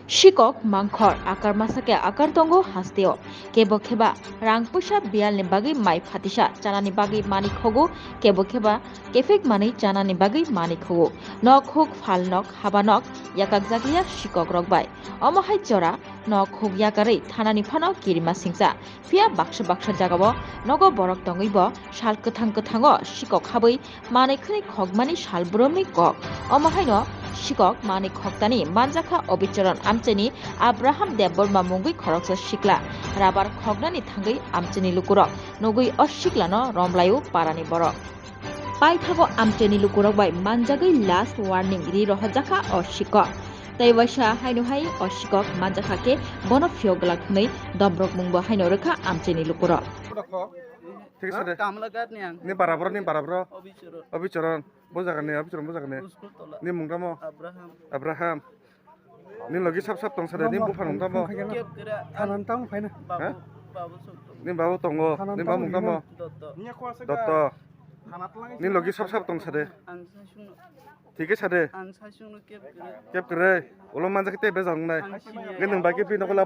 Shikok mangkhor akar masake akar tongo hasteo kebo kheba rang pusa bial ni bagi mai phatisa chanani bagi mani khogo kebo kheba kefek mani chanani bagi mani khogo nok hok phal nok habanok yakak jaglia shikok rokbai omahai chora nok hok yakari thanani phano kirima singsa fia baksha jagabo nogo borok tongibo sal kwthango shikok habai mani khni khogmani sal bromni kok omahai no Shikok mani khoktani manjaka obicharon amcheni Abraham Deborma mungui khoroksa shikla rabar khognani thangai amcheni lukurok nugui oshiklano romlayu parani borok pai thago amcheni lukurok bai manjagai last warning ri rohajaka oshikok tai waisa hainu hai oshikok manjaka ke bono fiogla khunai domrok mungbo haino rekha amcheni lukurok ঠিক আছে নি বারাবর অবিচরণ বোঝাগানে অবিচরণ বোঝাগানে নি মুংদামো Abraham নি লগি সাপ সাপ তংসাদে নি বুফা নংদামো থানান্তাং ফাইনা নি বাবু তঙ্গো নি বাবু মুংদামো দত্ত নি লগি সাপ সাপ তংসাদে ঠিক আছে দে কেপ করে ওলো মানজাকে তে বেজাং নাই গেনং বাকি পিনকলা